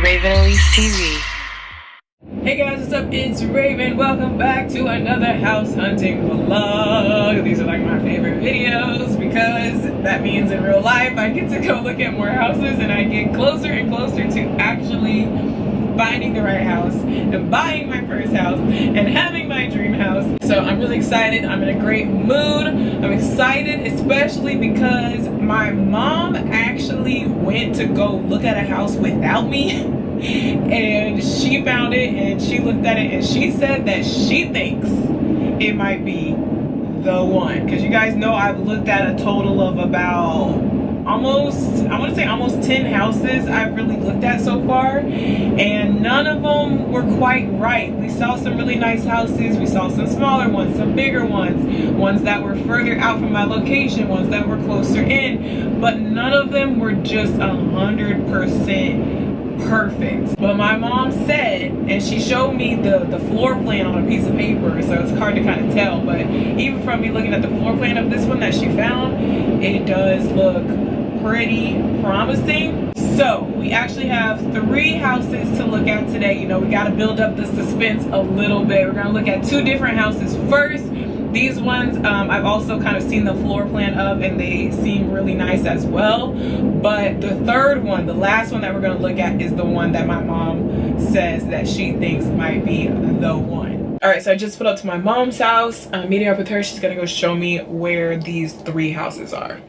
Raven Elise TV. Hey guys, what's up? It's Raven. Welcome back to another house hunting vlog. These are like my favorite videos because that means in real life I get to go look at more houses and I get closer and closer to actually finding the right house and buying my first house and having my dream house. So I'm really excited. I'm in a great mood. I'm excited especially because my mom actually went to go look at a house without me. And she found it and she looked at it and she said that she thinks it might be the one. Because you guys know I've looked at a total of about I want to say almost 10 houses I've really looked at so far, and none of them were quite right. We saw some really nice houses, we saw some smaller ones, some bigger ones that were further out from my location, ones that were closer in, but none of them were just 100% perfect. But my mom said, and she showed me the floor plan on a piece of paper, so it's hard to kind of tell, but even from me looking at the floor plan of this one that she found, it does look pretty promising. So we actually have 3 houses to look at today. You know, we got to build up the suspense a little bit. We're gonna look at 2 different houses first. These ones I've also kind of seen the floor plan of and they seem really nice as well. But the third one, the last one that we're going to look at, is the one that my mom says that she thinks might be the one. All right, so I just put up to my mom's house. I'm meeting up with her. She's going to go show me where these 3 houses are.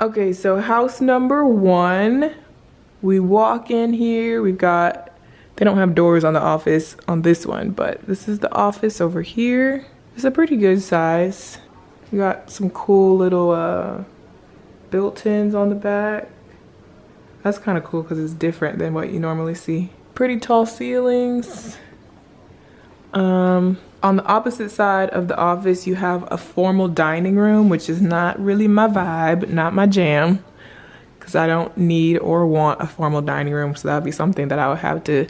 Okay, so house number 1. We walk in here, we've got, they don't have doors on the office on this one, but this is the office over here. It's a pretty good size. We got some cool little built-ins on the back. That's kind of cool because it's different than what you normally see. Pretty tall ceilings. On the opposite side of the office, you have a formal dining room, which is not really my vibe, not my jam. Because I don't need or want a formal dining room, so that would be something that I would have to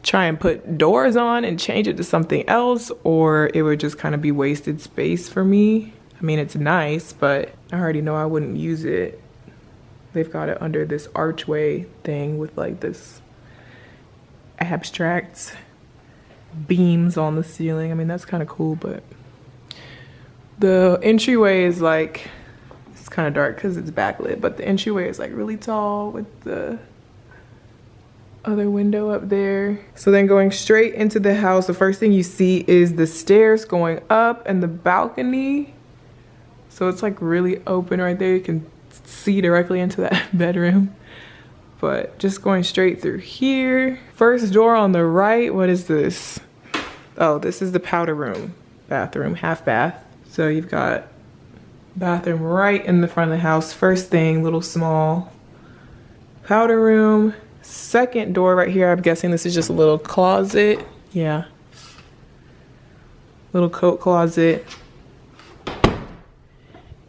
try and put doors on and change it to something else, or it would just kind of be wasted space for me. I mean, it's nice, but I already know I wouldn't use it. They've got it under this archway thing with like this abstract beams on the ceiling. I mean, that's kind of cool, but the entryway is like, kind of dark because it's backlit, but the entryway is like really tall with the other window up there. So then going straight into the house, the first thing you see is the stairs going up and the balcony. So it's like really open right there. You can see directly into that bedroom. But just going straight through here. First door on the right, what is this? Oh, this is the powder room, bathroom, half bath. So you've got bathroom right in the front of the house. First thing, little small powder room. Second door right here, I'm guessing this is just a little closet. Yeah. Little coat closet.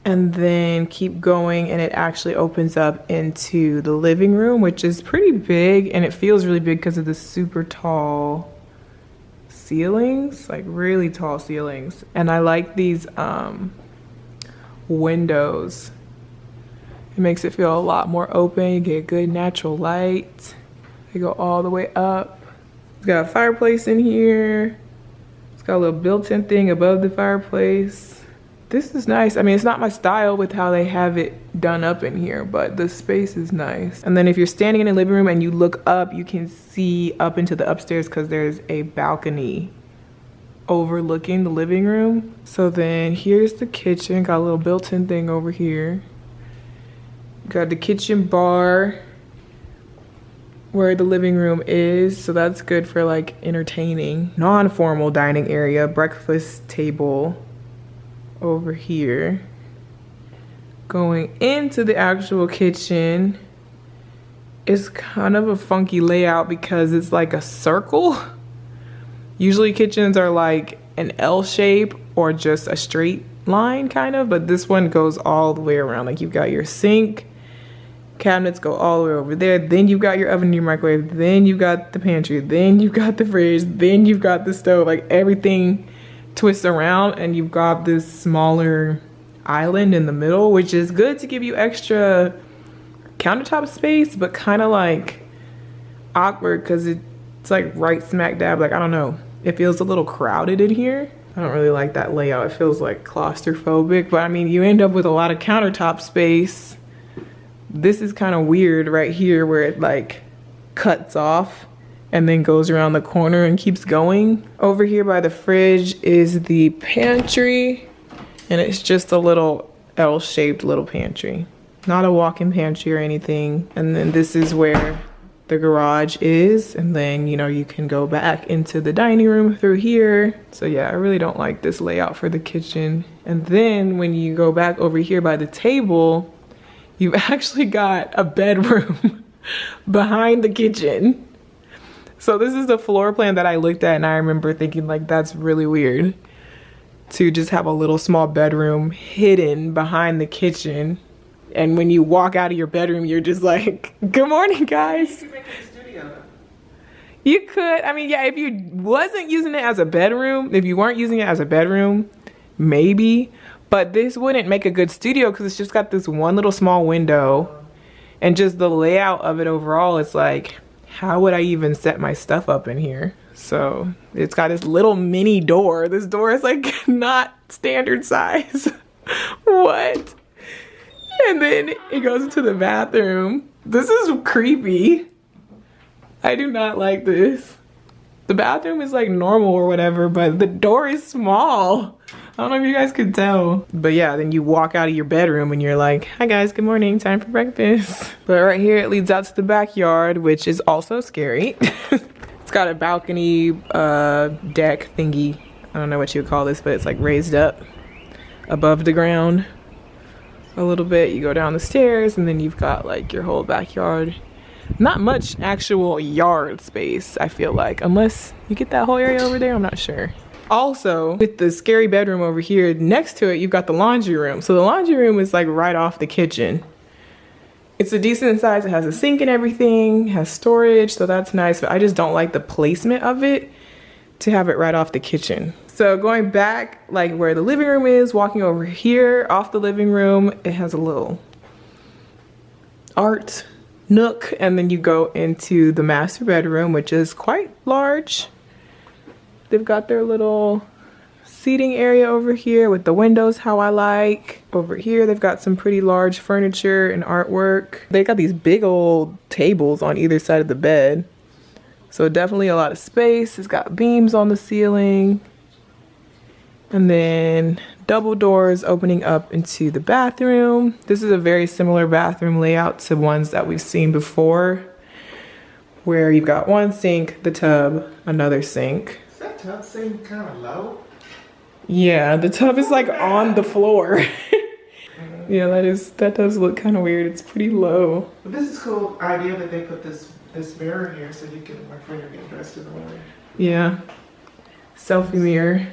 And then keep going and it actually opens up into the living room, which is pretty big, and it feels really big because of the super tall ceilings, like really tall ceilings. And I like these windows. It makes it feel a lot more open. You get good natural light. They go all the way up. It's got a fireplace in here. It's got a little built-in thing above the fireplace. This is nice. I mean, it's not my style with how they have it done up in here, but the space is nice. And then if you're standing in the living room and you look up, you can see up into the upstairs because there's a balcony overlooking the living room. So then here's the kitchen, got a little built-in thing over here. Got the kitchen bar where the living room is, so that's good for like entertaining. Non-formal dining area, breakfast table over here. Going into the actual kitchen, it's kind of a funky layout because it's like a circle. Usually kitchens are like an L shape or just a straight line kind of, but this one goes all the way around. Like you've got your sink, cabinets go all the way over there, then you've got your oven and your microwave, then you've got the pantry, then you've got the fridge, then you've got the stove. Like everything twists around and you've got this smaller island in the middle, which is good to give you extra countertop space, but kind of like awkward because it's like right smack dab. Like, I don't know. It feels a little crowded in here. I don't really like that layout. It feels like claustrophobic, but I mean, you end up with a lot of countertop space. This is kind of weird right here where it like cuts off and then goes around the corner and keeps going. Over here by the fridge is the pantry, and it's just a little L-shaped little pantry. Not a walk-in pantry or anything. And then this is where the garage is, and then, you know, you can go back into the dining room through here. So yeah, I really don't like this layout for the kitchen. And then when you go back over here by the table, you've actually got a bedroom behind the kitchen. So this is the floor plan that I looked at, and I remember thinking like, that's really weird to just have a little small bedroom hidden behind the kitchen. And when you walk out of your bedroom, you're just like, good morning, guys. You could make it a studio. You could. I mean, yeah, if you wasn't using it as a bedroom, if you weren't using it as a bedroom, maybe. But this wouldn't make a good studio because it's just got this one little small window. And just the layout of it overall, it's like, how would I even set my stuff up in here? So it's got this little mini door. This door is like not standard size. What? And then it goes into the bathroom. This is creepy. I do not like this. The bathroom is like normal or whatever, but the door is small. I don't know if you guys could tell. But yeah, then you walk out of your bedroom and you're like, hi guys, good morning, time for breakfast. But right here it leads out to the backyard, which is also scary. It's got a balcony deck thingy. I don't know what you would call this, but it's like raised up above the ground a little bit. You go down the stairs and then you've got like your whole backyard. Not much actual yard space, I feel like, unless you get that whole area over there, I'm not sure. Also, with the scary bedroom over here, next to it, you've got the laundry room. So the laundry room is like right off the kitchen. It's a decent size, it has a sink and everything, has storage, so that's nice, but I just don't like the placement of it to have it right off the kitchen. So going back, like where the living room is, walking over here off the living room, it has a little art nook, and then you go into the master bedroom, which is quite large. They've got their little seating area over here with the windows how I like. Over here they've got some pretty large furniture and artwork. They got these big old tables on either side of the bed. So definitely a lot of space. It's got beams on the ceiling. And then double doors opening up into the bathroom. This is a very similar bathroom layout to ones that we've seen before, where you've got one sink, the tub, another sink. Does that tub seem kind of low? Yeah, the tub is like on the floor. Yeah, that does look kind of weird. It's pretty low. But this is a cool idea that they put this mirror here so you can, like, when you're getting dressed in the morning. Yeah, selfie mirror.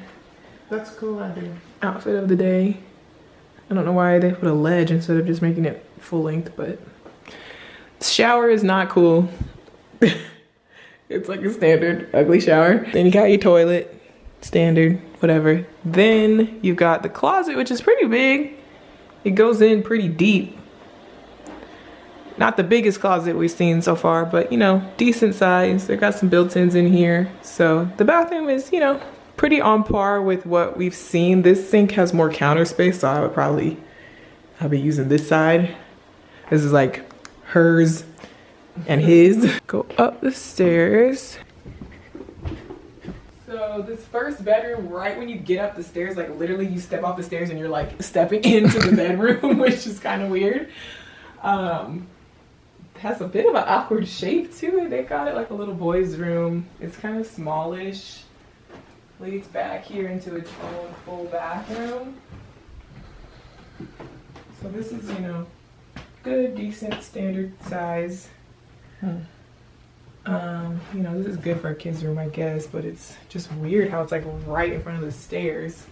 That's a cool idea. Outfit of the day. I don't know why they put a ledge instead of just making it full length, but shower is not cool. It's like a standard ugly shower. Then you got your toilet, standard, whatever. Then you've got the closet, which is pretty big. It goes in pretty deep. Not the biggest closet we've seen so far, but you know, decent size. They got some built-ins in here. So the bathroom is, you know, pretty on par with what we've seen. This sink has more counter space, so I'll be using this side. This is like hers and his. Go up the stairs. So this first bedroom, right when you get up the stairs, like literally you step off the stairs and you're like stepping into the bedroom, which is kind of weird. Has a bit of an awkward shape to it. They got it like a little boy's room. It's kind of smallish. Leads back here into its own full bathroom. So this is, you know, good, decent, standard size. You know, this is good for a kid's room, I guess, but it's just weird how it's like right in front of the stairs.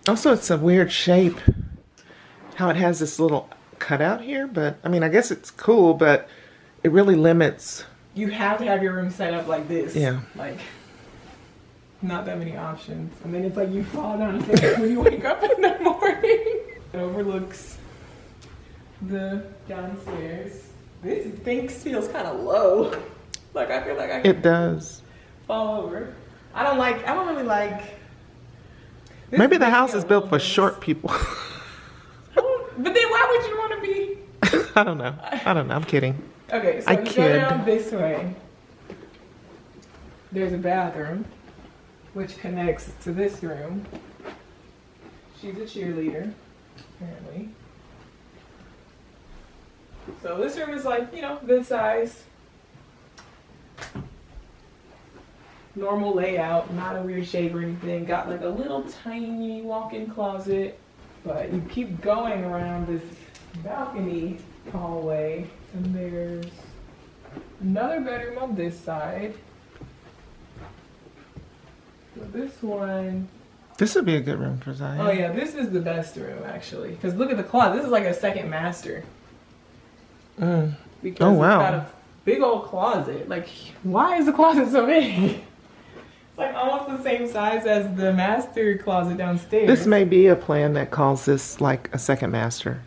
Also, it's a weird shape, how it has this little cutout here, but I mean, I guess it's cool, but it really limits. You have to have your room set up like this. Yeah. Like, not that many options. And then it's like you fall down the stairs when you wake up in the morning. It overlooks the downstairs. This thing feels kind of low. Like I feel like I It does. fall over. I don't really like. Maybe the house is built for short people. But then why would you want to be? I don't know. I'm kidding. Okay, so you go down this way. There's a bathroom, which connects to this room. She's a cheerleader, apparently. So this room is like, you know, good size. Normal layout, not a weird shape or anything. Got like a little tiny walk-in closet. But you keep going around this balcony hallway, and there's another bedroom on this side. So this one. This would be a good room for Ziya. Oh yeah, this is the best room actually. Because look at the closet. This is like a second master. Because It's got a big old closet. Like, why is the closet so big? It's like almost the same size as the master closet downstairs. This may be a plan that calls this like a second master.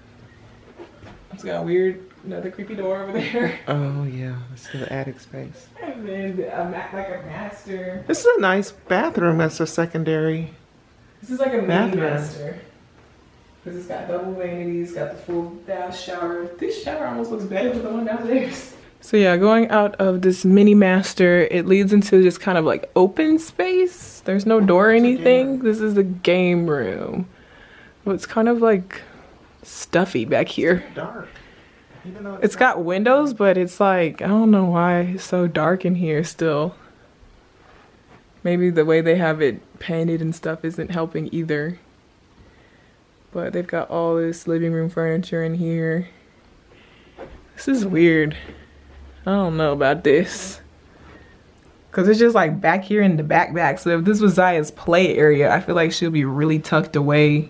It's got another creepy door over there. Oh yeah, it's the attic space. And then like a master. This is a nice bathroom. That's a secondary. This is like a mini bathroom. master. Because it's got double vanities, got the full bath shower. This shower almost looks better than the one downstairs. So yeah, going out of this mini master, it leads into just kind of like open space. There's no door or anything. This is the game room. Well, it's kind of like stuffy back here. It's dark. Even though It's got windows, but it's like, I don't know why it's so dark in here still. Maybe the way they have it painted and stuff isn't helping either. But they've got all this living room furniture in here. This is weird. I don't know about this. Cause it's just like back here in the back. So if this was Ziya's play area, I feel like she'll be really tucked away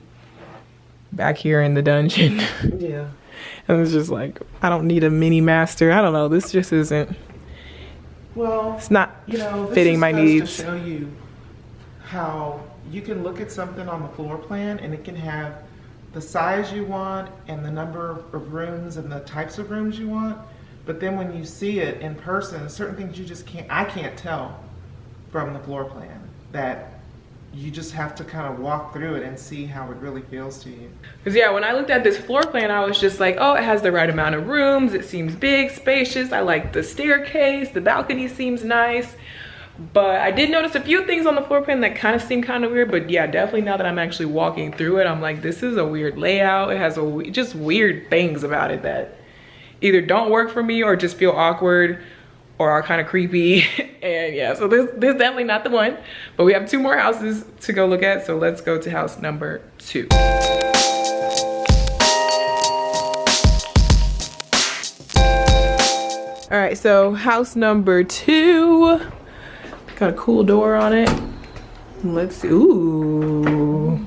back here in the dungeon. Yeah. And it's just like, I don't need a mini master. I don't know. This just isn't. Well, It's not fitting my needs. To show you how you can look at something on the floor plan and it can have the size you want and the number of rooms and the types of rooms you want. But then when you see it in person, certain things you just I can't tell from the floor plan, that you just have to kind of walk through it and see how it really feels to you. Because yeah, when I looked at this floor plan, I was just like, oh, it has the right amount of rooms. It seems big, spacious. I like the staircase. The balcony seems nice. But I did notice a few things on the floor plan that kind of seem kind of weird. But yeah, definitely now that I'm actually walking through it, I'm like, this is a weird layout. It has just weird things about it that either don't work for me or just feel awkward or are kind of creepy. And yeah, so this definitely not the one. But we have 2 more houses to go look at. So let's go to house number 2. All right, so house number 2. Got a cool door on it. Let's see. Ooh.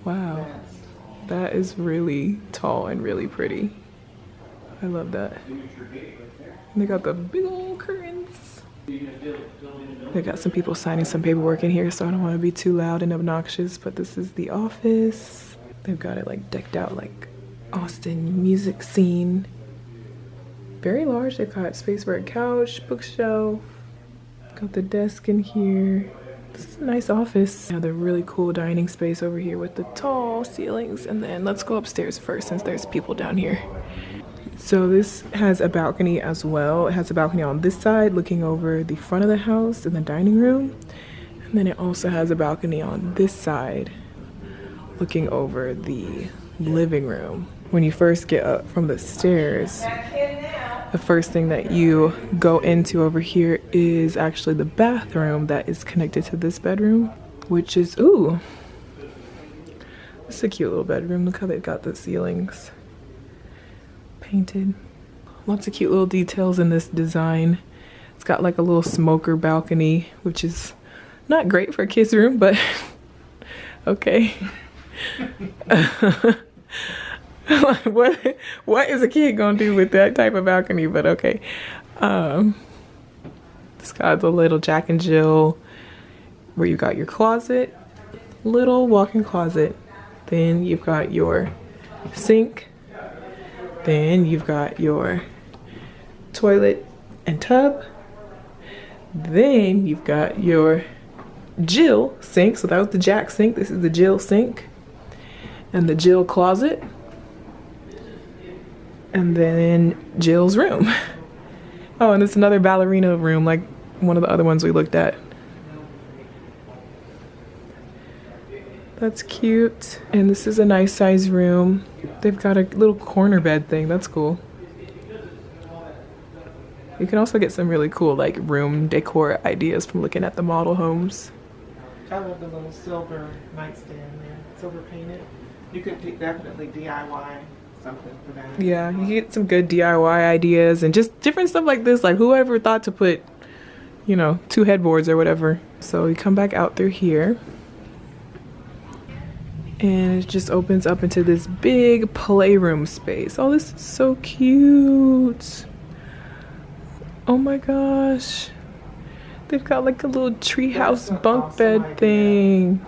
Wow. That is really tall and really pretty. I love that. And they got the big old curtains. They got some people signing some paperwork in here, so I don't want to be too loud and obnoxious, but this is the office. They've got it like decked out like Austin music scene. Very large. They've got space for a couch, bookshelf. Got the desk in here. This is a nice office. Another really cool dining space over here with the tall ceilings. And then let's go upstairs first since there's people down here. So this has a balcony as well. It has a balcony on this side looking over the front of the house in the dining room. And then it also has a balcony on this side looking over the living room. When you first get up from the stairs, the first thing that you go into over here is actually the bathroom that is connected to this bedroom, which is, ooh, it's a cute little bedroom. Look how they've got the ceilings painted. Lots of cute little details in this design. It's got like a little smoker balcony, which is not great for a kid's room, but okay. What is a kid gonna do with that type of balcony? But okay. It's got the little Jack and Jill where you got your closet, little walk-in closet. Then you've got your sink. Then you've got your toilet and tub. Then you've got your Jill sink. So that was the Jack sink. This is the Jill sink. And the Jill closet. And then Jill's room. Oh, and it's another ballerina room like one of the other ones we looked at. That's cute. And this is a nice size room. They've got a little corner bed thing. That's cool. You can also get some really cool like room decor ideas from looking at the model homes. I love the little silver nightstand there, silver painted. You could definitely DIY something for that. Yeah, you get some good DIY ideas and just different stuff like this. Like whoever thought to put, you know, 2 headboards or whatever. So you come back out through here. And it just opens up into this big playroom space. Oh, this is so cute. Oh my gosh. They've got like a little treehouse bunk awesome bed idea. thing.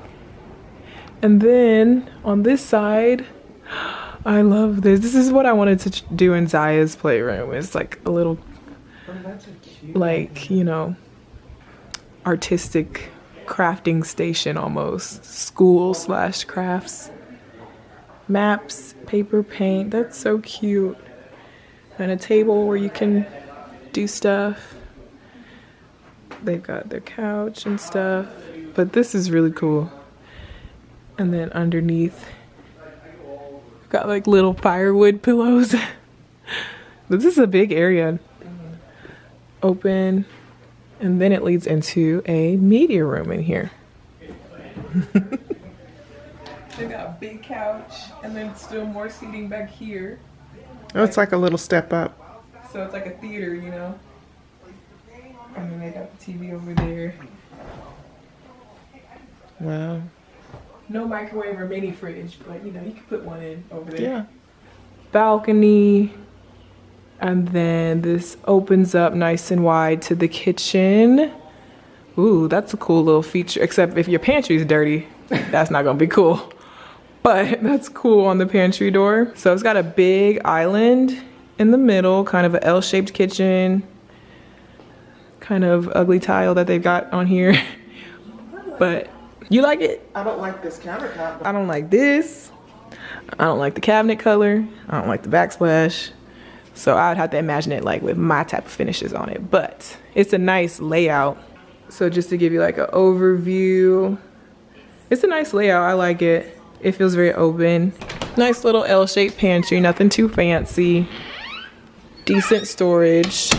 And then on this side, I love this. This is what I wanted to do in Ziya's playroom. It's like a little, Oh, that's a cute like, you know, artistic crafting station almost. School / crafts. Maps, paper, paint. That's so cute. And a table where you can do stuff. They've got their couch and stuff. But this is really cool. And then underneath, got like little firewood pillows. But this is a big area. Open. And then it leads into a media room in here. They got a big couch and then still more seating back here. Oh, it's like a little step up. So it's like a theater, you know? And then they got the TV over there. Wow. No microwave or mini fridge, but you know, you can put one in over there. Yeah. Balcony. And then this opens up nice and wide to the kitchen. Ooh, that's a cool little feature. Except if your pantry is dirty, that's not gonna be cool. But that's cool on the pantry door. So it's got a big island in the middle, kind of an L-shaped kitchen. Kind of ugly tile that they've got on here. But you like it? I don't like this countertop. I don't like this. I don't like the cabinet color. I don't like the backsplash. So I would have to imagine it like with my type of finishes on it, but it's a nice layout. So just to give you like an overview, it's a nice layout. I like it. It feels very open. Nice little L-shaped pantry, nothing too fancy. Decent storage.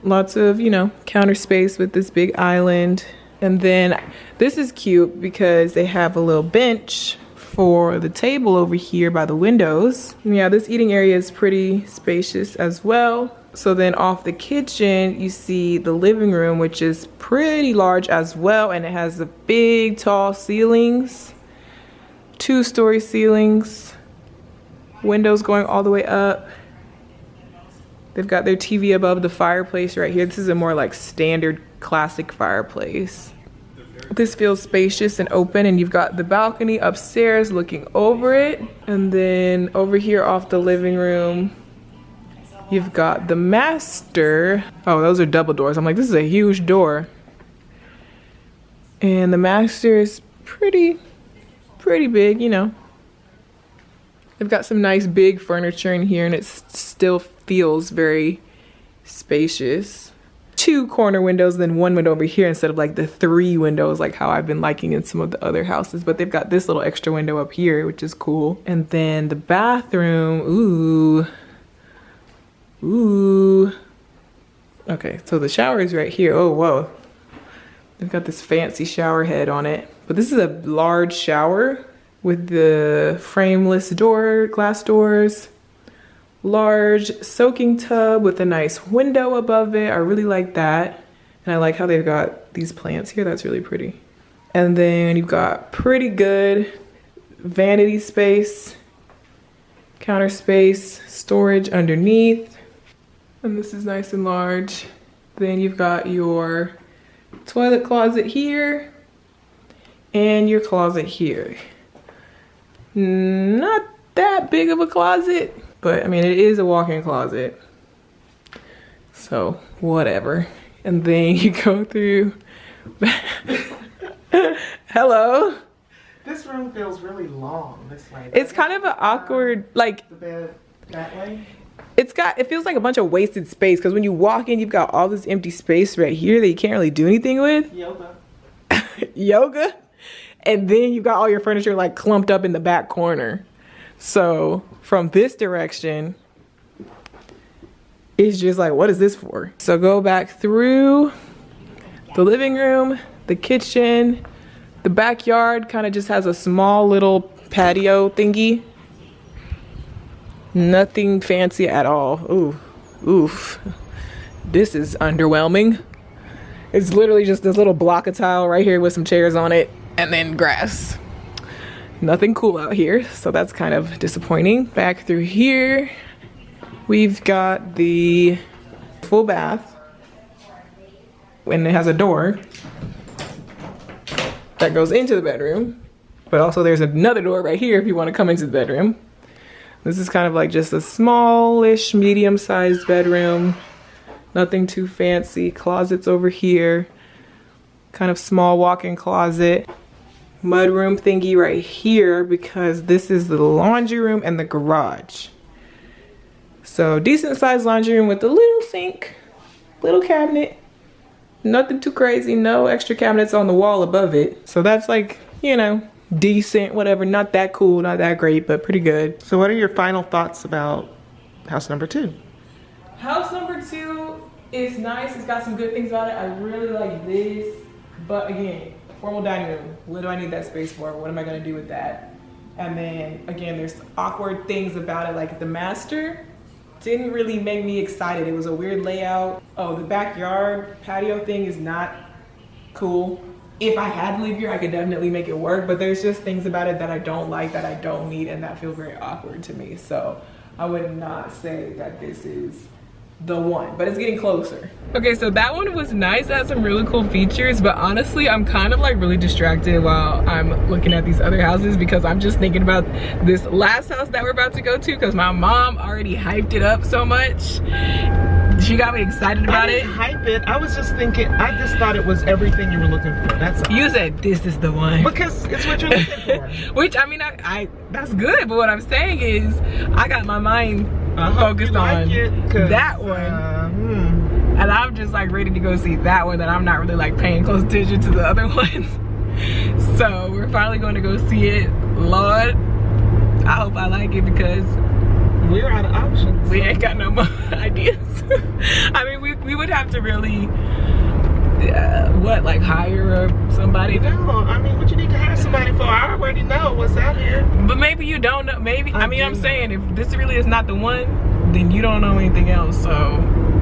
Lots of, you know, counter space with this big island. And then this is cute because they have a little bench for the table over here by the windows. And yeah, this eating area is pretty spacious as well. So then off the kitchen, you see the living room, which is pretty large as well. And it has the big, tall ceilings, 2-story ceilings, windows going all the way up. They've got their TV above the fireplace right here. This is a more like standard classic fireplace. This feels spacious and open, and you've got the balcony upstairs looking over it. And then over here off the living room, you've got the master. Oh, those are double doors. I'm like, this is a huge door. And the master is pretty big, you know. They've got some nice big furniture in here, and it still feels very spacious. 2 corner windows, then 1 window over here instead of like the 3 windows like how I've been liking in some of the other houses. But they've got this little extra window up here, which is cool. And then the bathroom, ooh. Okay, so the shower is right here. Oh, whoa. They've got this fancy shower head on it. But this is a large shower with the frameless door, glass doors. Large soaking tub with a nice window above it. I really like that. And I like how they've got these plants here. That's really pretty. And then you've got pretty good vanity space, counter space, storage underneath. And this is nice and large. Then you've got your Toilet closet here. And your closet here. Not that big of a closet, but I mean, it is a walk-in closet. So, whatever. And then you go through. Hello. This room feels really long this way. It's kind of an awkward, like, the bed that way. it feels like a bunch of wasted space because when you walk in, you've got all this empty space right here that you can't really do anything with. Yoga. Yoga. And then you've got all your furniture like clumped up in the back corner. So from this direction, it's just like, what is this for? So go back through the living room, the kitchen, the backyard kind of just has a small little patio thingy. Nothing fancy at all. Ooh, oof. This is underwhelming. It's literally just this little block of tile right here with some chairs on it and then grass. Nothing cool out here, so that's kind of disappointing. Back through here, we've got the full bath. And it has a door that goes into the bedroom. But also there's another door right here if you want to come into the bedroom. This is kind of like just a smallish, medium-sized bedroom. Nothing too fancy. Closets over here. Kind of small walk-in closet. Mudroom thingy right here because this is the laundry room and the garage. So decent sized laundry room with a little sink, little cabinet. Nothing too crazy, no extra cabinets on the wall above it. So that's like, you know, decent, whatever. Not that cool, not that great, but pretty good. So what are your final thoughts about house number 2? House number 2 is nice. It's got some good things about it. I really like this, but again, formal dining room. What do I need that space for? What am I gonna do with that? And then again, there's awkward things about it, like the master didn't really make me excited. It was a weird layout. Oh, the backyard patio thing is not cool. If I had to live here, I could definitely make it work, but there's just things about it that I don't like, that I don't need, and that feel very awkward to me. So I would not say that this is the one, but it's getting closer. Okay, so that one was nice. It had some really cool features, but honestly, I'm kind of like really distracted while I'm looking at these other houses because I'm just thinking about this last house that we're about to go to because my mom already hyped it up so much. She got me excited about it. Hype it. I was just thinking, I just thought it was everything you were looking for. That's all. You said this is the one. Because it's what you're looking for. Which, I mean, I that's good, but what I'm saying is I got my mind focused on that one. And I'm just like ready to go see that one that I'm not really like paying close attention to the other ones. So we're finally going to go see it. Lord, I hope I like it because we're out of options. We ain't got no more ideas. I mean, we would have to really, like hire somebody? No, I mean, what you need to hire somebody for? I already know what's out here. But maybe you don't know. Maybe, I'm saying if this really is not the one, then you don't know anything else. So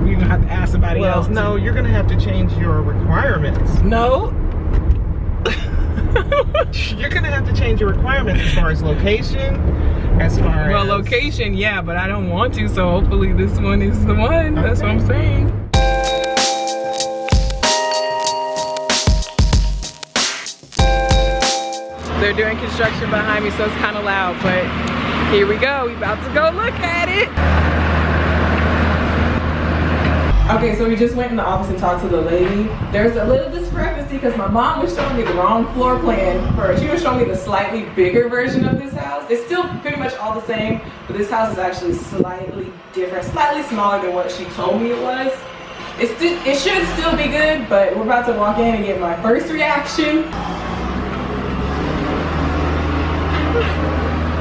you're gonna have to ask somebody else. No, you're gonna have to change your requirements. No. You're gonna have to change your requirements as far as location, well, location, yeah, but I don't want to, so hopefully this one is the one. Okay. That's what I'm saying. They're doing construction behind me, so it's kind of loud, but here we go. We about to go look at it. Okay, so we just went in the office and talked to the lady. There's a little discrepancy because my mom was showing me the wrong floor plan for her. She was showing me the slightly bigger version of this house. It's still pretty much all the same, but this house is actually slightly different, slightly smaller than what she told me it was. It should still be good, but we're about to walk in and get my first reaction.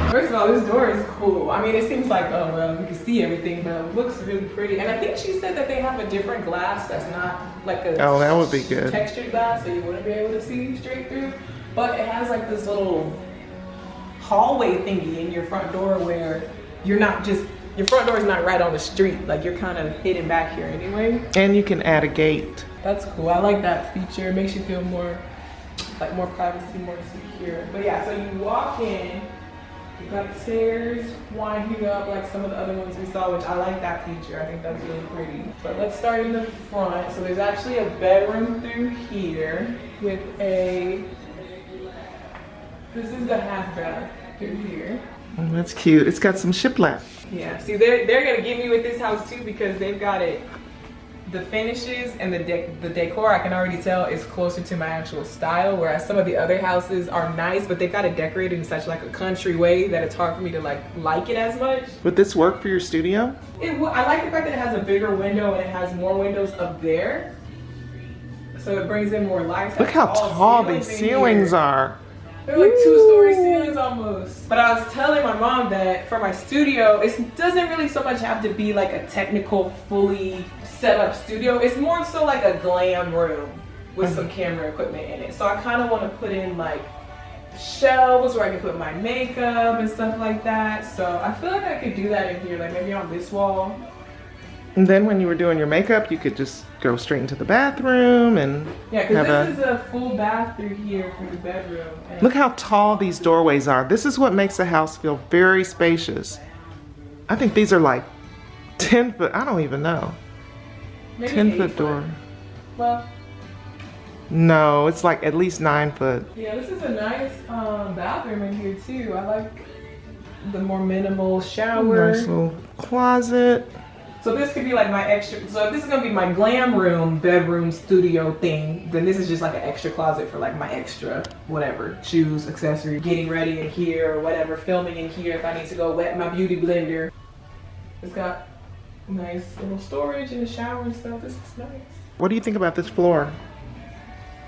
First of all, this door is cool. I mean, it seems like, oh, well, you can see everything, but it looks really pretty. And I think she said that they have a different glass that's not like a that would be good. Textured glass, so you wouldn't be able to see straight through. But it has like this little hallway thingy in your front door where you're not just, your front door is not right on the street. Like you're kind of hidden back here anyway. And you can add a gate. That's cool. I like that feature. It makes you feel more, like more privacy, more secure. But yeah, so you walk in. We've got stairs winding up like some of the other ones we saw, which I like that feature. I think that's really pretty. But let's start in the front. So there's actually a bedroom through here with a, this is the half bath through here. Oh, that's cute. It's got some shiplap. Yeah, see, they're gonna get me with this house too because they've got it. The finishes and the decor, I can already tell, is closer to my actual style, whereas some of the other houses are nice, but they've got it decorated in such like a country way that it's hard for me to like it as much. Would this work for your studio? I like the fact that it has a bigger window and it has more windows up there, so it brings in more light. Look how tall these ceilings are. They're like 2-story ceilings almost. But I was telling my mom that for my studio, it doesn't really so much have to be like a technical, fully set up studio. It's more so like a glam room with some camera equipment in it. So I kind of want to put in like shelves where I can put my makeup and stuff like that. So I feel like I could do that in here, like maybe on this wall. And then when you were doing your makeup, you could just go straight into the bathroom and yeah, because this is a full bath through here for the bedroom. And look how tall these doorways are. This is what makes a house feel very spacious. I think these are like 10 foot, I don't even know. maybe 10-foot door. Well, No, it's like at least 9 foot. yeah, this is a nice bathroom in here too. I like the more minimal shower. Nice little closet. So this could be like my extra, so if this is gonna be my glam room, bedroom, studio thing, then this is just like an extra closet for like my extra whatever, shoes, accessory, getting ready in here or whatever, filming in here if I need to go wet my beauty blender. It's got nice little storage and a shower and stuff. This is nice. What do you think about this floor?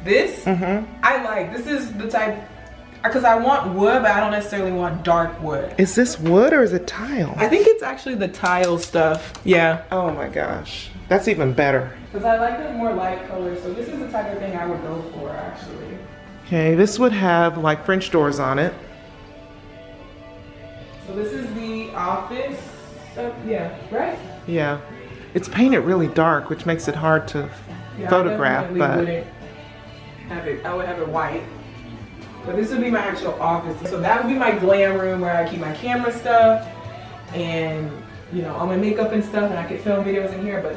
This, I like, this is the type, because I want wood, but I don't necessarily want dark wood. Is this wood or is it tile? I think it's actually the tile stuff. Yeah. Oh my gosh, that's even better. Because I like the more light colors, so this is the type of thing I would go for actually. Okay, this would have like French doors on it. So this is the office. Yeah, right? Yeah, it's painted really dark, which makes it hard to Yeah, photograph, I wouldn't have it, I would have it white. But this would be my actual office. So that would be my glam room where I keep my camera stuff and, you know, all my makeup and stuff, and I could film videos in here. But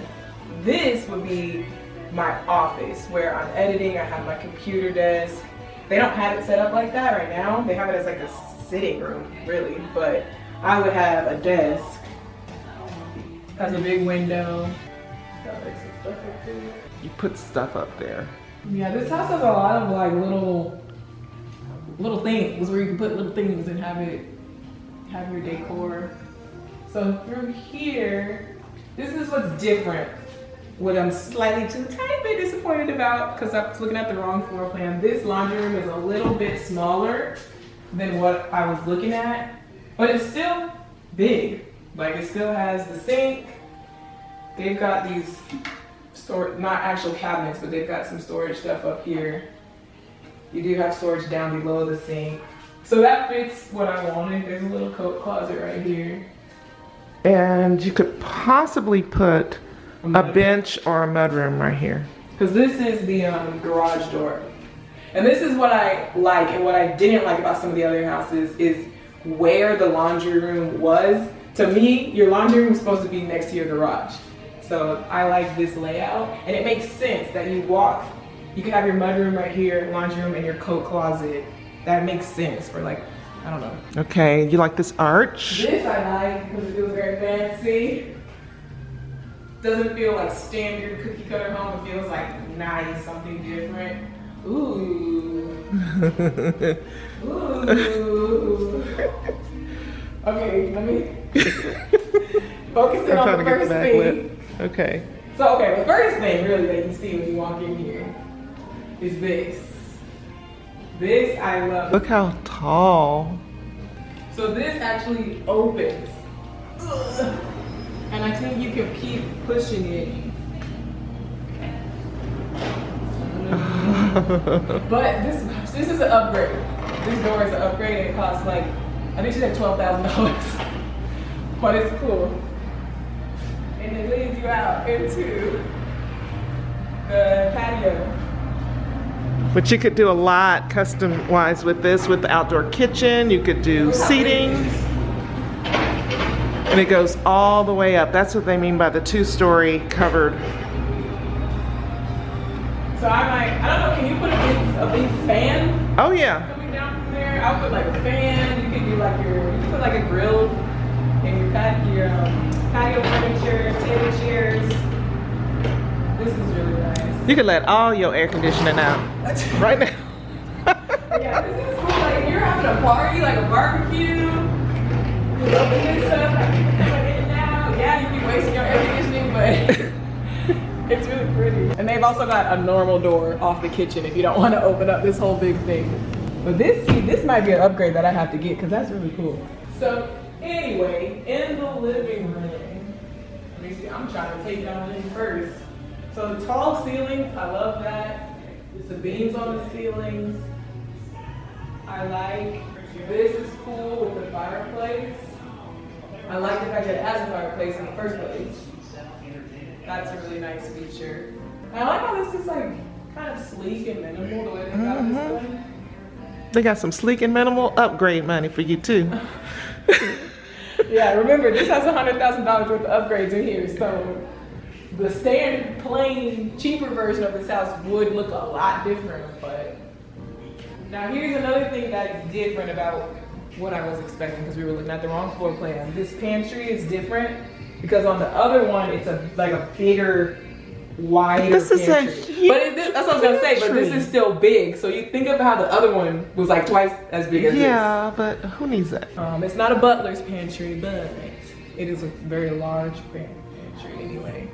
this would be my office where I'm editing. I have my computer desk. They don't have it set up like that right now. They have it as like a sitting room, really. But I would have a desk. Has a big window. Got like some stuff up there. you put stuff up there. Yeah, this house has a lot of like little things where you can put little things and have your decor. So through here, this is what's different. What I'm slightly too tiny bit disappointed about, because I was looking at the wrong floor plan. This laundry room is a little bit smaller than what I was looking at, but it's still big. Like it still has the sink. They've got these not actual cabinets, but they've got some storage stuff up here. You do have storage down below the sink. So that fits what I wanted. There's a little coat closet right here. And you could possibly put a bench or a mudroom right here. Because this is the garage door. And this is what I like, and what I didn't like about some of the other houses is where the laundry room was. To me, your laundry room is supposed to be next to your garage. So I like this layout, and it makes sense that you walk. You can have your mudroom right here, laundry room, and your coat closet. That makes sense for like, I don't know. Okay, you like this arch? This I like because it feels very fancy. Doesn't feel like standard cookie cutter home. It feels like nice, something different. Ooh. Ooh. Okay, let me focus in on the first thing. Okay. So, okay, the first thing really that you see when you walk in here is this. This I love. Look how tall. So this actually opens. Ugh. And I think you can keep pushing it. But this is an upgrade. This door is an upgrade, and it costs like, I think she said $12,000. But it's cool. And it leads you out into the patio. But you could do a lot custom-wise with this, with the outdoor kitchen. You could do seating. And it goes all the way up. That's what they mean by the 2-story covered. So I don't know, can you put a big fan? Oh yeah. Coming down from there? I'll put like a fan. You could do like you could put like a grill and your patio furniture, table chairs. This is really nice. You could let all your air conditioning out right now. Yeah, this is cool. Like if you're having a party, like a barbecue, you open this stuff, like people coming in and out. Yeah, you be wasting your air conditioning, but it's really pretty. And they've also got a normal door off the kitchen if you don't want to open up this whole big thing. But this might be an upgrade that I have to get because that's really cool. So anyway, in the living room, let me see, I'm trying to take it on in first. So the tall ceilings, I love that. The beams on the ceilings, I like. This is cool with the fireplace. I like the fact that it has a fireplace in the first place. That's a really nice feature. And I like how this is like kind of sleek and minimal the way they got this done. They got some sleek and minimal upgrade money for you too. Yeah, remember this has $100,000 worth of upgrades in here, so the standard, plain, cheaper version of this house would look a lot different, but now here's another thing that's different about what I was expecting because we were looking at the wrong floor plan. This pantry is different because on the other one, it's like a bigger, wider This is pantry. a huge That's what I was gonna say, but this is still big. So you think of how the other one was like twice as big as Yeah, but who needs that? this. It's not a butler's pantry, but it is a very large pantry anyway.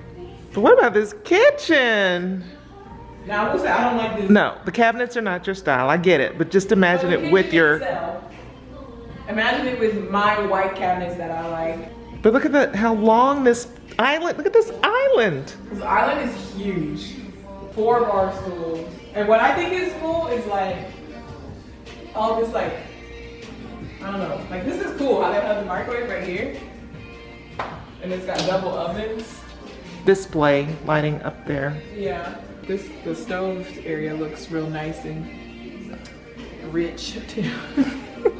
But what about this kitchen? Now I will say I don't like this. No, the cabinets are not your style. I get it, but just imagine So the it with kitchen your. itself, imagine it with my white cabinets that I like. But look at how long this island. Look at this island. This island is huge. 4 bar stools. And what I think is cool is like all this like, I don't know, like this is cool how they have the microwave right here. And it's got double ovens. Display lighting up there. Yeah. The stove area looks real nice and rich too.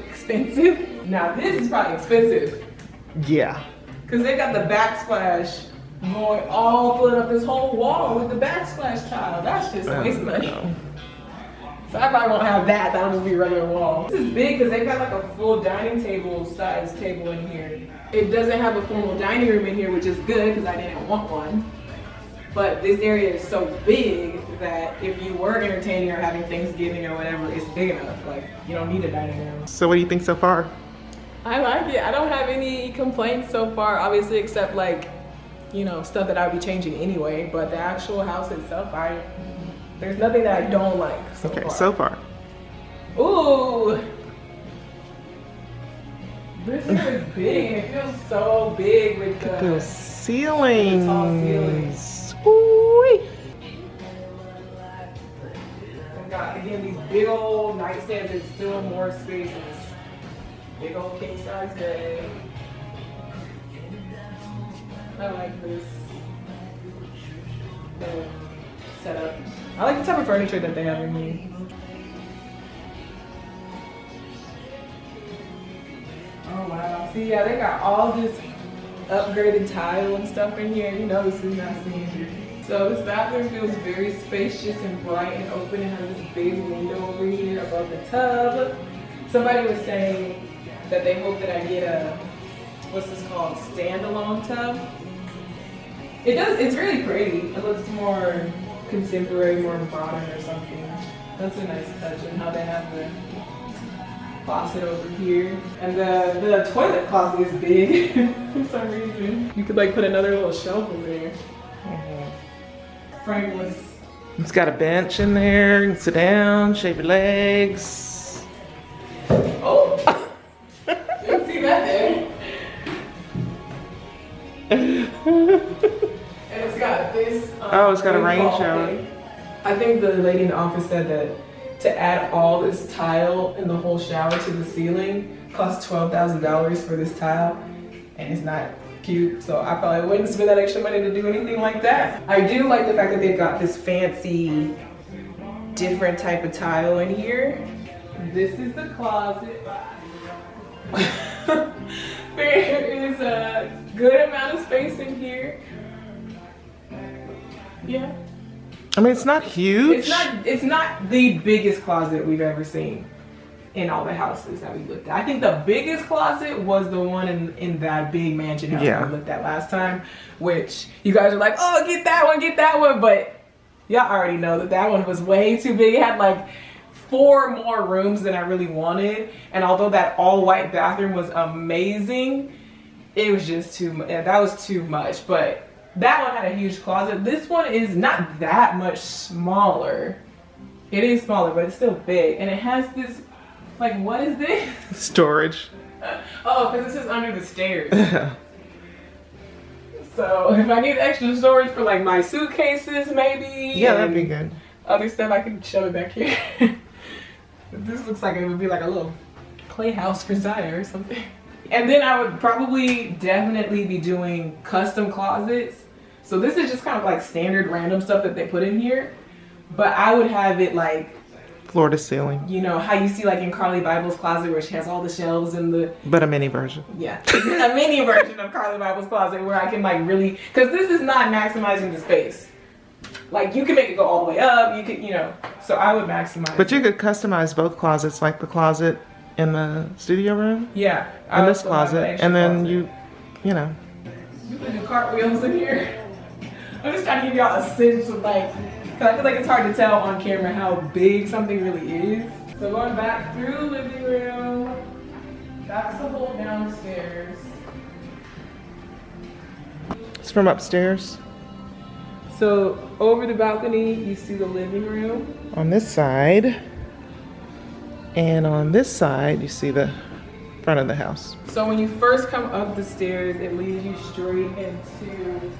Expensive. Now this is probably expensive. Yeah. Cause they got the backsplash going all filling up this whole wall with the backsplash tile. That's just waste money. So I probably won't have that. That'll just be a regular wall. This is big because they've got like a full dining table size table in here. It doesn't have a formal dining room in here, which is good because I didn't want one. But this area is so big that if you were entertaining or having Thanksgiving or whatever, it's big enough. Like you don't need a dining room. So what do you think so far? I like it. I don't have any complaints so far, obviously, except like, you know, stuff that I'll be changing anyway. But the actual house itself, there's nothing that I don't like so far. So far. Ooh. This here is big. It feels so big with Those ceilings. the tall ceilings. Ooh-wee. I've got, again, these big old nightstands and still more spaces. Big old king size bed. I like this setup. I like the type of furniture that they have in here. Oh wow. See, yeah, they got all this upgraded tile and stuff in here. You know this is not seen here. So this bathroom feels very spacious and bright and open. It has this big window over here above the tub. Somebody was saying that they hope that I get a, what's this called, standalone tub. It's really pretty. It looks more contemporary, more modern or something. That's a nice touch. And how they have the faucet over here. And the toilet closet is big for some reason. You could like put another little shelf over there. Frameless. It's got a bench in there. You can sit down, shave your legs. Oh! Didn't see that there. And it's got this. Oh, it's got a rain fall shower. thing. I think the lady in the office said that to add all this tile in the whole shower to the ceiling costs $12,000 for this tile, and it's not cute. So I probably wouldn't spend that extra money to do anything like that. I do like the fact that they've got this fancy different type of tile in here. This is the closet. There is a good amount of space in here. Yeah. I mean, it's not huge. It's not the biggest closet we've ever seen in all the houses that we looked at. I think the biggest closet was the one in that big mansion house that we looked at last time, which you guys are like, oh, get that one, but y'all already know that that one was way too big. It had like 4 more rooms than I really wanted, and although that all white bathroom was amazing, it was just too much. That was too much. But that one had a huge closet. This one is not that much smaller. It is smaller, but it's still big, and it has this, like, what is this? Storage. Oh, because this is under the stairs. So if I need extra storage for like my suitcases, maybe. Yeah, that'd be good. Other stuff, I can shove it back here. This looks like it would be like a little playhouse for Ziya or something. And then I would probably definitely be doing custom closets. So this is just kind of like standard random stuff that they put in here. But I would have it like floor to ceiling. You know how you see like in Carly Bible's closet where she has all the shelves and the... But a mini version. Yeah, a mini version of Carly Bible's closet where I can like really... Because this is not maximizing the space. Like you can make it go all the way up, you could, you know, so I would maximize. But you could customize both closets, like the closet in the studio room. Yeah. In this closet, and then you know. You can do cartwheels in here. I'm just trying to give y'all a sense of like, cause I feel like it's hard to tell on camera how big something really is. So going back through the living room, that's the whole downstairs. It's from upstairs. So over the balcony, you see the living room. On this side. And on this side, you see the front of the house. So when you first come up the stairs, it leads you straight into...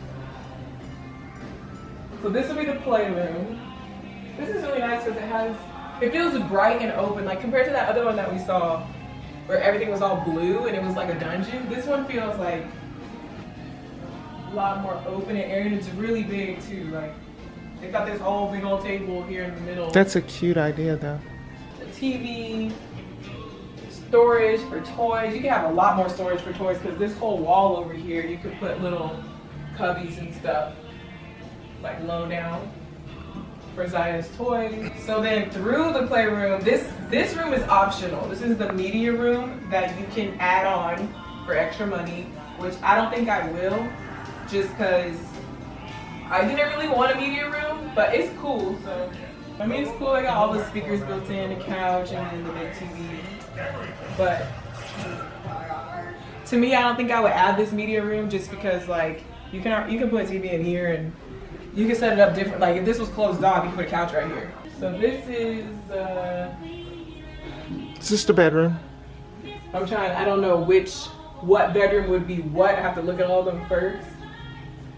So this will be the playroom. This is really nice because it feels bright and open. Like compared to that other one that we saw where everything was all blue and it was like a dungeon. This one feels like a lot more open and airy, and it's really big too. Like they got this whole big old table here in the middle. That's a cute idea though. The TV, storage for toys. You can have a lot more storage for toys because this whole wall over here, you could put little cubbies and stuff, like low down for Ziya's toys. So then through the playroom, this room is optional. This is the media room that you can add on for extra money, which I don't think I will, just because I didn't really want a media room, but it's cool. So I mean, it's cool. I got all the speakers built in, the couch, and then the big TV. But to me, I don't think I would add this media room just because, like, you can put a TV in here and you can set it up different. Like, if this was closed off, you can put a couch right here. So this is it's just a bedroom. I don't know what bedroom would be what. I have to look at all of them first.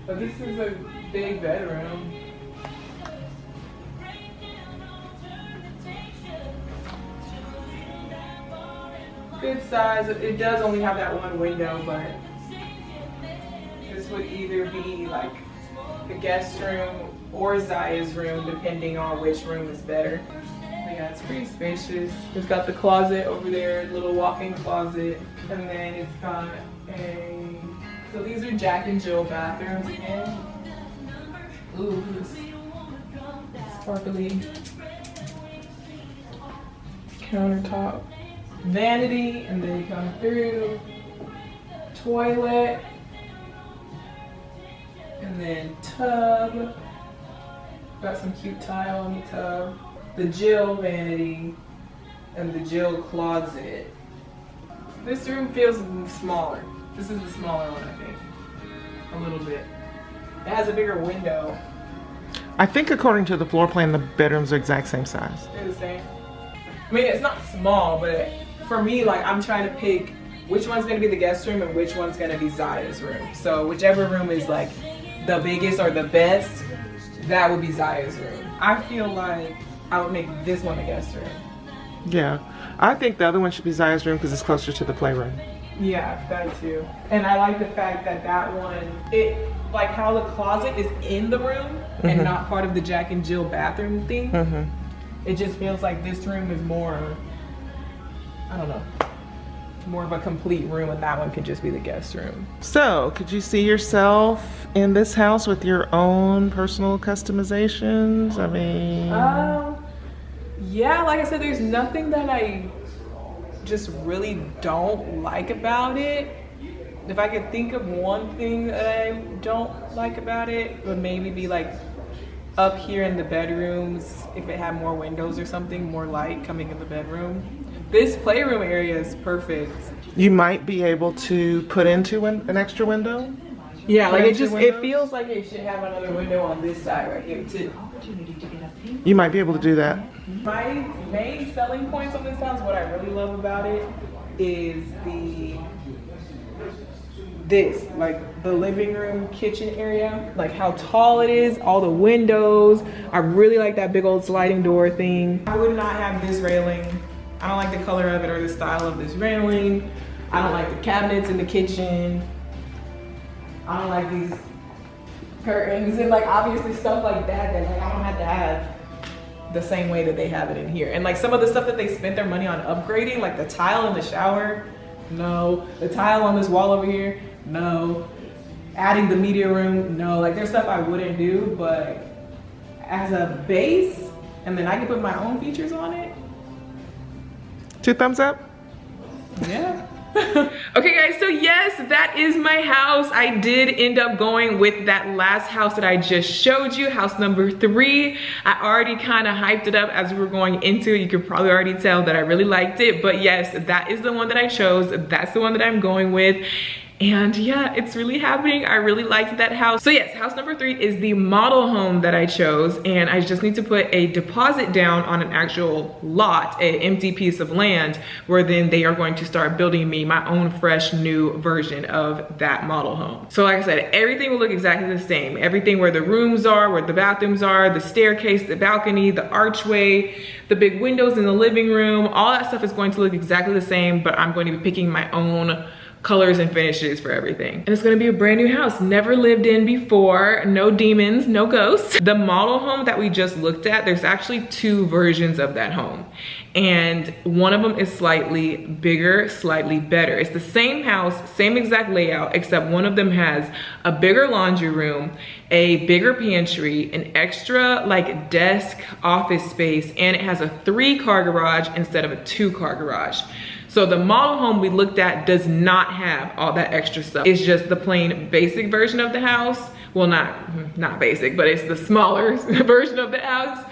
But this is a big bedroom. Good size. It does only have that one window, but this would either be like the guest room or Ziya's room, depending on which room is better. But yeah, it's pretty spacious. It's got the closet over there, little walk-in closet, and then it's got so these are Jack and Jill bathrooms again. Ooh, sparkly countertop. Vanity, and then you come through, toilet, and then tub. Got some cute tile on the tub. The Jill vanity, and the Jill closet. This room feels smaller. This is the smaller one, I think. A little bit. It has a bigger window. I think according to the floor plan, the bedrooms are exact same size. They're the same. I mean, it's not small, but for me, like, I'm trying to pick which one's gonna be the guest room and which one's gonna be Ziya's room. So whichever room is like the biggest or the best, that would be Ziya's room. I feel like I would make this one the guest room. Yeah, I think the other one should be Ziya's room because it's closer to the playroom. Yeah, that too. And I like the fact that that one, like how the closet is in the room and not part of the Jack and Jill bathroom thing. It just feels like this room is more, I don't know, more of a complete room, and that one could just be the guest room. So, could you see yourself in this house with your own personal customizations? I mean... yeah, like I said, there's nothing that I just really don't like about it. If I could think of one thing that I don't like about it, it would maybe be like up here in the bedrooms, if it had more windows or something, more light coming in the bedroom. This playroom area is perfect. You might be able to put into an extra window? Yeah, like it windows? feels like it should have another window on this side right here too. You might be able to do that. My main selling points on this house, what I really love about it, is like the living room kitchen area, like how tall it is, all the windows. I really like that big old sliding door thing. I would not have this railing. I don't like the color of it or the style of this railing. I don't like the cabinets in the kitchen. I don't like these curtains and like obviously stuff like that like I don't have to have the same way that they have it in here. And like some of the stuff that they spent their money on upgrading, like the tile in the shower, no. The tile on this wall over here, no. Adding the media room, no. Like there's stuff I wouldn't do, but as a base, and then I can put my own features on it. 2 thumbs up? Yeah. Okay guys, so yes, that is my house. I did end up going with that last house that I just showed you, house number 3. I already kind of hyped it up as we were going into it. You could probably already tell that I really liked it, but yes, that is the one that I chose. That's the one that I'm going with. And yeah, it's really happening. I really liked that house. So yes, house number 3 is the model home that I chose, and I just need to put a deposit down on an actual lot, an empty piece of land, where then they are going to start building me my own fresh new version of that model home. So like I said, everything will look exactly the same. Everything where the rooms are, where the bathrooms are, the staircase, the balcony, the archway, the big windows in the living room, all that stuff is going to look exactly the same, but I'm going to be picking my own colors and finishes for everything. And it's gonna be a brand new house, never lived in before, no demons, no ghosts. The model home that we just looked at, there's actually 2 versions of that home. And one of them is slightly bigger, slightly better. It's the same house, same exact layout, except one of them has a bigger laundry room, a bigger pantry, an extra like desk office space, and it has a 3-car garage instead of a 2-car garage. So the model home we looked at does not have all that extra stuff. It's just the plain basic version of the house. Well, not basic, but it's the smaller version of the house.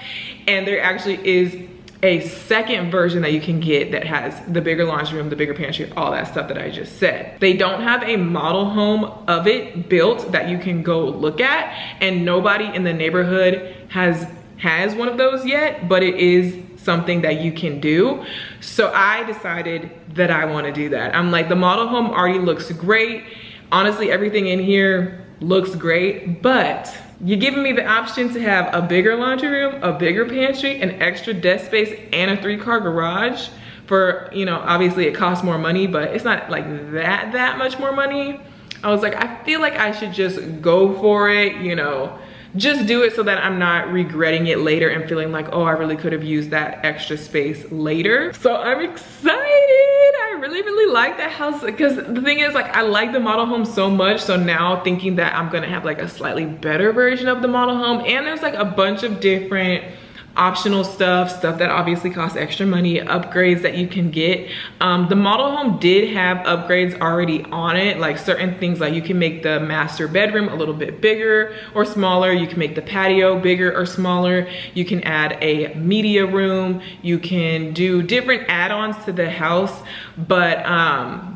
And there actually is a second version that you can get that has the bigger laundry room, the bigger pantry, all that stuff that I just said. They don't have a model home of it built that you can go look at, and nobody in the neighborhood has one of those yet, but it is something that you can do. So I decided that I want to do that. I'm like, the model home already looks great. Honestly, everything in here looks great, but you're giving me the option to have a bigger laundry room, a bigger pantry, an extra desk space, and a 3-car garage for, you know, obviously it costs more money, but it's not like that much more money. I was like, I feel like I should just go for it, you know, just do it so that I'm not regretting it later and feeling like, oh, I really could have used that extra space later. So I'm excited. I really like that house, because the thing is, like, I like the model home so much. So now thinking that I'm gonna have like a slightly better version of the model home, and there's like a bunch of different optional stuff that obviously costs extra money, upgrades that you can get. The model home did have upgrades already on it, like certain things, like you can make the master bedroom a little bit bigger or smaller, you can make the patio bigger or smaller, you can add a media room, you can do different add-ons to the house. But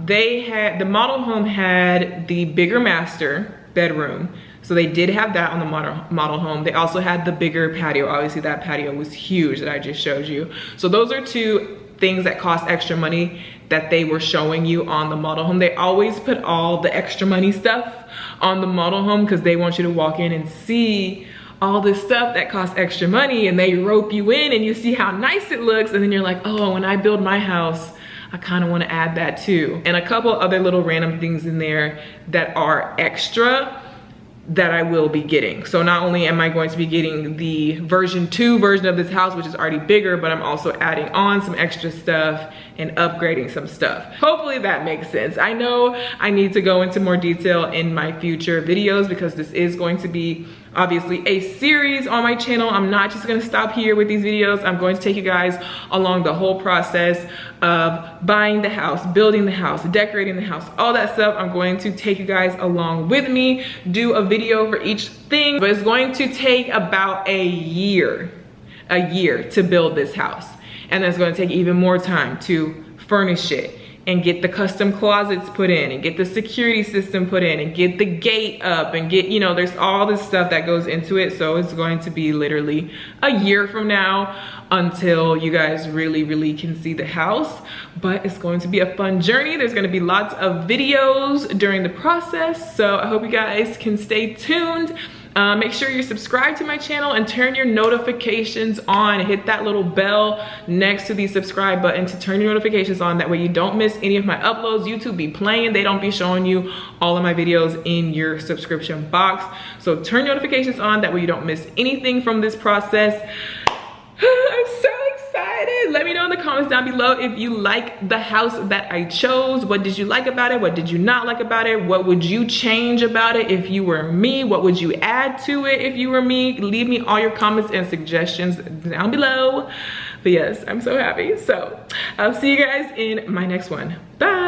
the model home had the bigger master bedroom. So they did have that on the model home. They also had the bigger patio. Obviously that patio was huge that I just showed you. So those are 2 things that cost extra money that they were showing you on the model home. They always put all the extra money stuff on the model home because they want you to walk in and see all this stuff that costs extra money, and they rope you in and you see how nice it looks, and then you're like, oh, when I build my house, I kind of want to add that too. And a couple other little random things in there that are extra that I will be getting. So not only am I going to be getting the version 2 version of this house, which is already bigger, but I'm also adding on some extra stuff and upgrading some stuff. Hopefully that makes sense. I know I need to go into more detail in my future videos because this is going to be obviously a series on my channel. I'm not just gonna stop here with these videos. I'm going to take you guys along the whole process of buying the house, building the house, decorating the house, all that stuff. I'm going to take you guys along with me, do a video for each thing, but it's going to take about a year to build this house. And then it's going to take even more time to furnish it and get the custom closets put in and get the security system put in and get the gate up and get, you know, there's all this stuff that goes into it. So it's going to be literally a year from now until you guys really can see the house. But it's going to be a fun journey. There's going to be lots of videos during the process. So I hope you guys can stay tuned. Make sure you're subscribed to my channel and turn your notifications on. Hit that little bell next to the subscribe button to turn your notifications on. That way you don't miss any of my uploads. YouTube be playing. They don't be showing you all of my videos in your subscription box. So turn notifications on. That way you don't miss anything from this process. I'm so excited. Let me know in the comments down below if you like the house that I chose. What did you like about it? What did you not like about it? What would you change about it if you were me? What would you add to it if you were me? Leave me all your comments and suggestions down below. But yes, I'm so happy. So I'll see you guys in my next one. Bye.